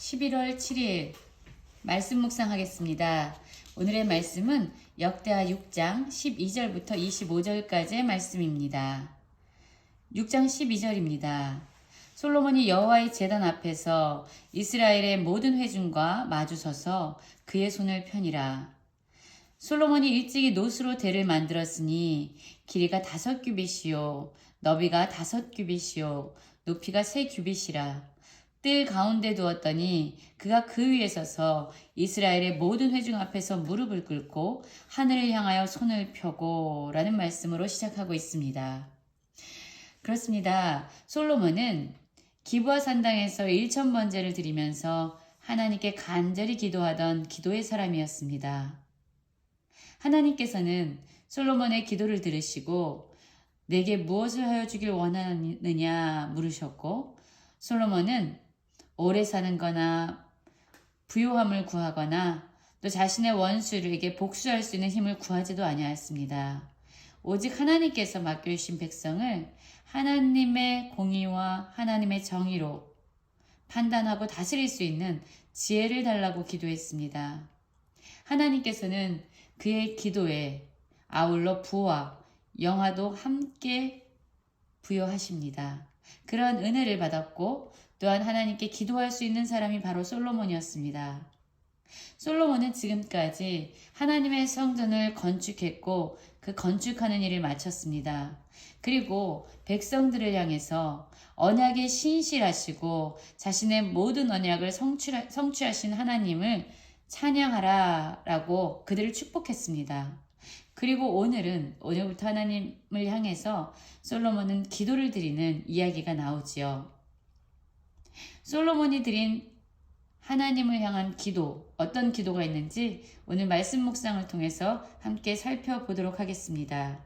11월 7일 말씀 묵상하겠습니다. 오늘의 말씀은 역대하 6장 12절부터 25절까지의 말씀입니다. 6장 12절입니다. 솔로몬이 여호와의 제단 앞에서 이스라엘의 모든 회중과 마주서서 그의 손을 펴니라. 솔로몬이 일찍이 노수로 대를 만들었으니 길이가 5규빗이요 너비가 5규빗이요 높이가 3규빗이라. 뜰 가운데 두었더니 그가 그 위에 서서 이스라엘의 모든 회중 앞에서 무릎을 꿇고 하늘을 향하여 손을 펴고 라는 말씀으로 시작하고 있습니다. 그렇습니다. 솔로몬은 기브아 산당에서 1000번제를 드리면서 하나님께 간절히 기도하던 기도의 사람이었습니다. 하나님께서는 솔로몬의 기도를 들으시고 내게 무엇을 하여 주길 원하느냐 물으셨고, 솔로몬은 오래 사는 거나 부요함을 구하거나 또 자신의 원수에게 복수할 수 있는 힘을 구하지도 아니하였습니다. 오직 하나님께서 맡겨주신 백성을 하나님의 공의와 하나님의 정의로 판단하고 다스릴 수 있는 지혜를 달라고 기도했습니다. 하나님께서는 그의 기도에 아울러 부와 영화도 함께 부여하십니다. 그런 은혜를 받았고 또한 하나님께 기도할 수 있는 사람이 바로 솔로몬이었습니다. 솔로몬은 지금까지 하나님의 성전을 건축했고 그 건축하는 일을 마쳤습니다. 그리고 백성들을 향해서 언약에 신실하시고 자신의 모든 언약을 성취하신 하나님을 찬양하라 라고 그들을 축복했습니다. 그리고 오늘부터 하나님을 향해서 솔로몬은 기도를 드리는 이야기가 나오지요. 솔로몬이 드린 하나님을 향한 기도, 어떤 기도가 있는지 오늘 말씀 묵상을 통해서 함께 살펴보도록 하겠습니다.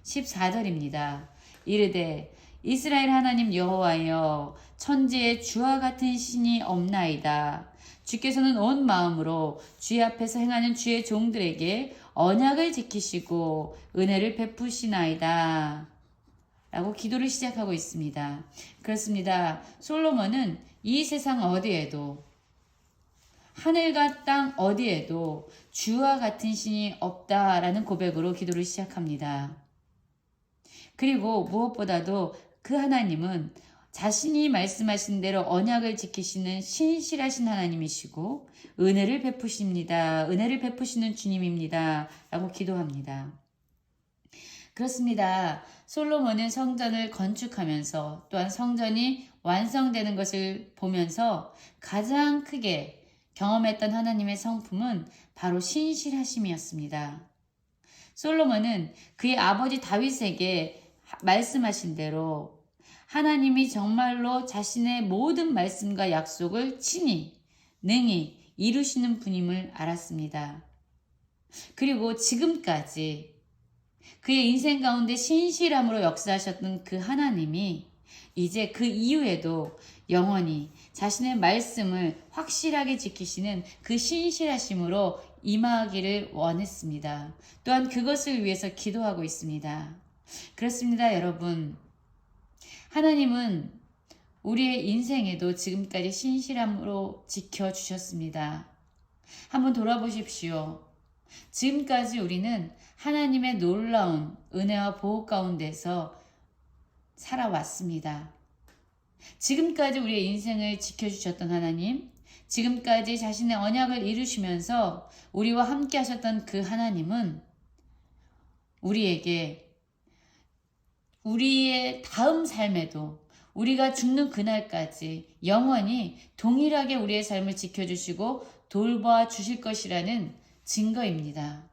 14절입니다. 이르되 이스라엘 하나님 여호와여, 천지에 주와 같은 신이 없나이다. 주께서는 온 마음으로 주의 앞에서 행하는 주의 종들에게 언약을 지키시고 은혜를 베푸시나이다 라고 기도를 시작하고 있습니다. 그렇습니다. 솔로몬은 이 세상 어디에도, 하늘과 땅 어디에도 주와 같은 신이 없다라는 고백으로 기도를 시작합니다. 그리고 무엇보다도 그 하나님은 자신이 말씀하신 대로 언약을 지키시는 신실하신 하나님이시고 은혜를 베푸십니다. 은혜를 베푸시는 주님입니다. 라고 기도합니다. 그렇습니다. 솔로몬은 성전을 건축하면서 또한 성전이 완성되는 것을 보면서 가장 크게 경험했던 하나님의 성품은 바로 신실하심이었습니다. 솔로몬은 그의 아버지 다윗에게 말씀하신 대로 하나님이 정말로 자신의 모든 말씀과 약속을 친히 능히 이루시는 분임을 알았습니다. 그리고 지금까지 그의 인생 가운데 신실함으로 역사하셨던 그 하나님이 이제 그 이후에도 영원히 자신의 말씀을 확실하게 지키시는 그 신실하심으로 임하기를 원했습니다. 또한 그것을 위해서 기도하고 있습니다. 그렇습니다, 여러분. 하나님은 우리의 인생에도 지금까지 신실함으로 지켜주셨습니다. 한번 돌아보십시오. 지금까지 우리는 하나님의 놀라운 은혜와 보호 가운데서 살아왔습니다. 지금까지 우리의 인생을 지켜주셨던 하나님, 지금까지 자신의 언약을 이루시면서 우리와 함께 하셨던 그 하나님은 우리에게 우리의 다음 삶에도 우리가 죽는 그날까지 영원히 동일하게 우리의 삶을 지켜주시고 돌봐 주실 것이라는 증거입니다.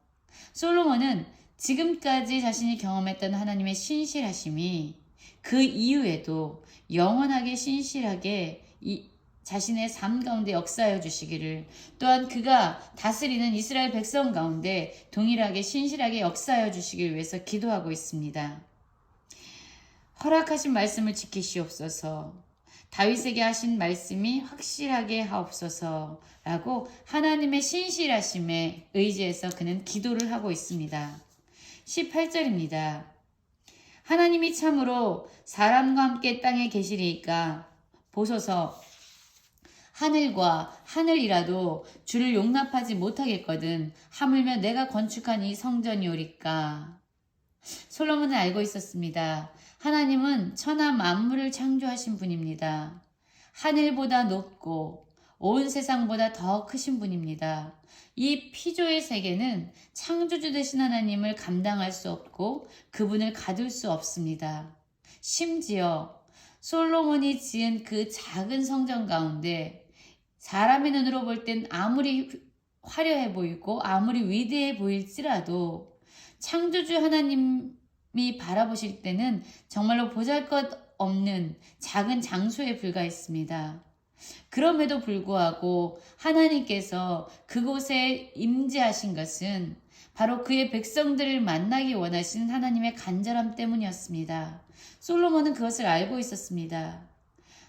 솔로몬은 지금까지 자신이 경험했던 하나님의 신실하심이 그 이후에도 영원하게 신실하게 자신의 삶 가운데 역사하여 주시기를, 또한 그가 다스리는 이스라엘 백성 가운데 동일하게 신실하게 역사하여 주시기 위해서 기도하고 있습니다. 허락하신 말씀을 지키시옵소서, 다윗에게 하신 말씀이 확실하게 하옵소서 라고 하나님의 신실하심에 의지해서 그는 기도를 하고 있습니다. 18절입니다. 하나님이 참으로 사람과 함께 땅에 계시리이까 보소서, 하늘과 하늘이라도 주를 용납하지 못하겠거든. 하물며 내가 건축한 이 성전이오리까. 솔로몬은 알고 있었습니다. 하나님은 천하 만물을 창조하신 분입니다. 하늘보다 높고 온 세상보다 더 크신 분입니다. 이 피조의 세계는 창조주 되신 하나님을 감당할 수 없고 그분을 가둘 수 없습니다. 심지어 솔로몬이 지은 그 작은 성전 가운데 사람의 눈으로 볼 땐 아무리 화려해 보이고 아무리 위대해 보일지라도 창조주 하나님이 바라보실 때는 정말로 보잘것없는 작은 장소에 불과했습니다. 그럼에도 불구하고 하나님께서 그곳에 임재하신 것은 바로 그의 백성들을 만나기 원하시는 하나님의 간절함 때문이었습니다. 솔로몬은 그것을 알고 있었습니다.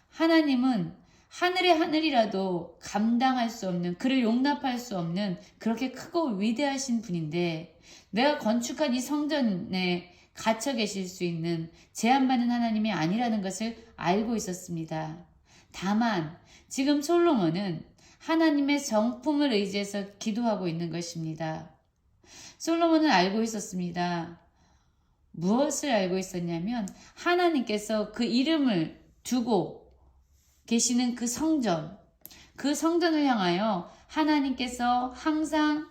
하나님은 하늘의 하늘이라도 감당할 수 없는, 그를 용납할 수 없는 그렇게 크고 위대하신 분인데 내가 건축한 이 성전에 갇혀 계실 수 있는 제한받는 하나님이 아니라는 것을 알고 있었습니다. 다만 지금 솔로몬은 하나님의 성품을 의지해서 기도하고 있는 것입니다. 솔로몬은 알고 있었습니다. 무엇을 알고 있었냐면 하나님께서 그 이름을 두고 계시는 그 성전을 향하여 하나님께서 항상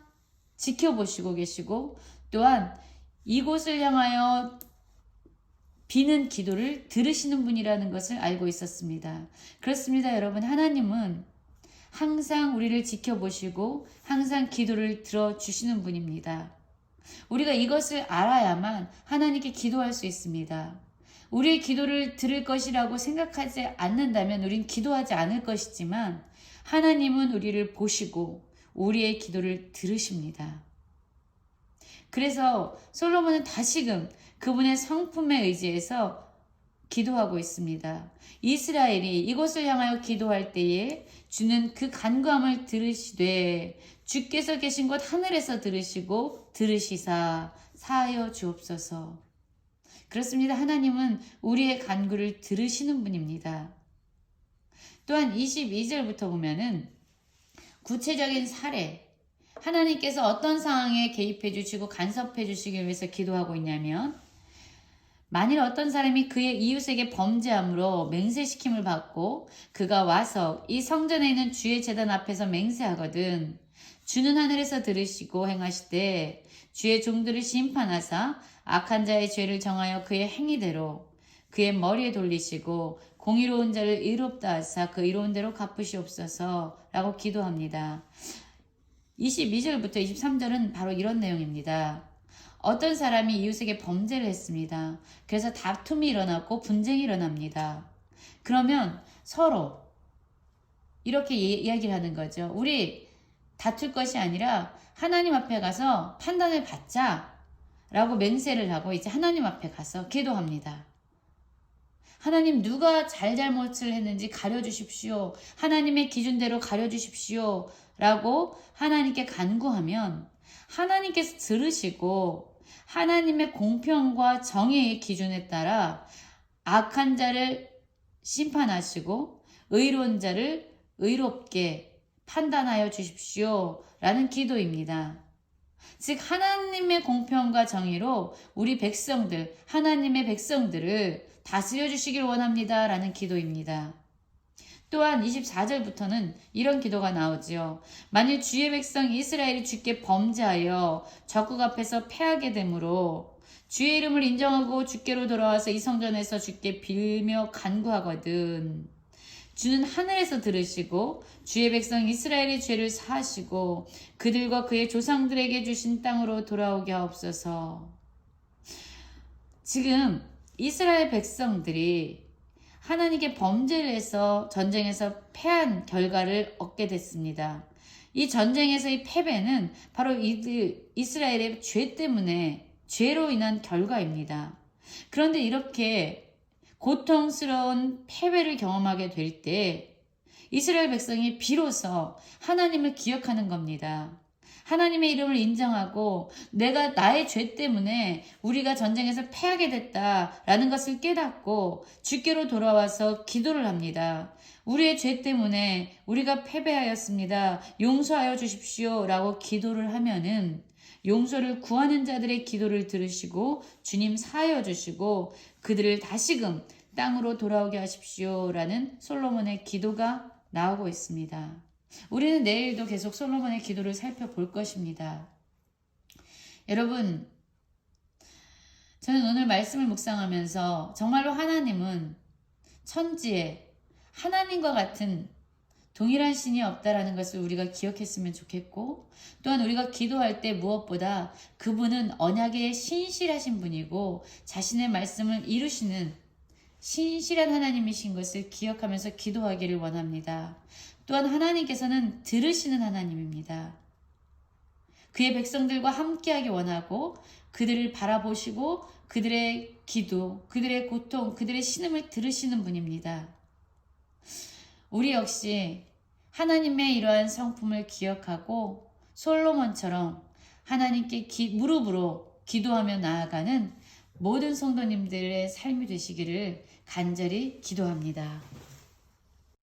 지켜보시고 계시고 또한 이곳을 향하여 비는 기도를 들으시는 분이라는 것을 알고 있었습니다. 그렇습니다, 여러분. 하나님은 항상 우리를 지켜보시고 항상 기도를 들어주시는 분입니다. 우리가 이것을 알아야만 하나님께 기도할 수 있습니다. 우리의 기도를 들을 것이라고 생각하지 않는다면 우린 기도하지 않을 것이지만 하나님은 우리를 보시고 우리의 기도를 들으십니다. 그래서 솔로몬은 다시금 그분의 성품에 의지해서 기도하고 있습니다. 이스라엘이 이곳을 향하여 기도할 때에 주는 그 간구함을 들으시되 주께서 계신 곳 하늘에서 들으시고 들으시사 사하여 주옵소서. 그렇습니다. 하나님은 우리의 간구를 들으시는 분입니다. 또한 22절부터 보면은 구체적인 사례, 하나님께서 어떤 상황에 개입해 주시고 간섭해 주시기 위해서 기도하고 있냐면 만일 어떤 사람이 그의 이웃에게 범죄함으로 맹세시킴을 받고 그가 와서 이 성전에 있는 주의 제단 앞에서 맹세하거든 주는 하늘에서 들으시고 행하시되 주의 종들을 심판하사 악한 자의 죄를 정하여 그의 행위대로 그의 머리에 돌리시고 공의로운 자를 의롭다 하사 그 의로운 대로 갚으시옵소서 라고 기도합니다. 22절부터 23절은 바로 이런 내용입니다. 어떤 사람이 이웃에게 범죄를 했습니다. 그래서 다툼이 일어났고 분쟁이 일어납니다. 그러면 서로 이렇게 이야기를 하는 거죠. 우리 다툴 것이 아니라 하나님 앞에 가서 판단을 받자 라고 맹세를 하고 이제 하나님 앞에 가서 기도합니다. 하나님 누가 잘못을 했는지 가려주십시오. 하나님의 기준대로 가려주십시오. 라고 하나님께 간구하면 하나님께서 들으시고 하나님의 공평과 정의의 기준에 따라 악한 자를 심판하시고 의로운 자를 의롭게 판단하여 주십시오. 라는 기도입니다. 즉 하나님의 공평과 정의로 우리 백성들, 하나님의 백성들을 다스려 주시길 원합니다. 라는 기도입니다. 또한 24절부터는 이런 기도가 나오지요. 만일 주의 백성 이스라엘이 주께 범죄하여 적국 앞에서 패하게 되므로 주의 이름을 인정하고 주께로 돌아와서 이 성전에서 주께 빌며 간구하거든 주는 하늘에서 들으시고 주의 백성 이스라엘의 죄를 사하시고 그들과 그의 조상들에게 주신 땅으로 돌아오게 하옵소서. 지금 이스라엘 백성들이 하나님께 범죄를 해서 전쟁에서 패한 결과를 얻게 됐습니다. 이 전쟁에서의 패배는 바로 이스라엘의 죄 때문에 죄로 인한 결과입니다. 그런데 이렇게 고통스러운 패배를 경험하게 될 때 이스라엘 백성이 비로소 하나님을 기억하는 겁니다. 하나님의 이름을 인정하고 내가 나의 죄 때문에 우리가 전쟁에서 패하게 됐다라는 것을 깨닫고 주께로 돌아와서 기도를 합니다. 우리의 죄 때문에 우리가 패배하였습니다. 용서하여 주십시오 라고 기도를 하면은 용서를 구하는 자들의 기도를 들으시고 주님 사하여 주시고 그들을 다시금 땅으로 돌아오게 하십시오 라는 솔로몬의 기도가 나오고 있습니다. 우리는 내일도 계속 솔로몬의 기도를 살펴볼 것입니다. 여러분, 저는 오늘 말씀을 묵상하면서 정말로 하나님은 천지에 하나님과 같은 동일한 신이 없다라는 것을 우리가 기억했으면 좋겠고, 또한 우리가 기도할 때 무엇보다 그분은 언약에 신실하신 분이고 자신의 말씀을 이루시는 신실한 하나님이신 것을 기억하면서 기도하기를 원합니다. 또한 하나님께서는 들으시는 하나님입니다. 그의 백성들과 함께하기 원하고 그들을 바라보시고 그들의 기도, 그들의 고통, 그들의 신음을 들으시는 분입니다. 우리 역시 하나님의 이러한 성품을 기억하고 솔로몬처럼 하나님께 무릎으로 기도하며 나아가는 모든 성도님들의 삶이 되시기를 간절히 기도합니다.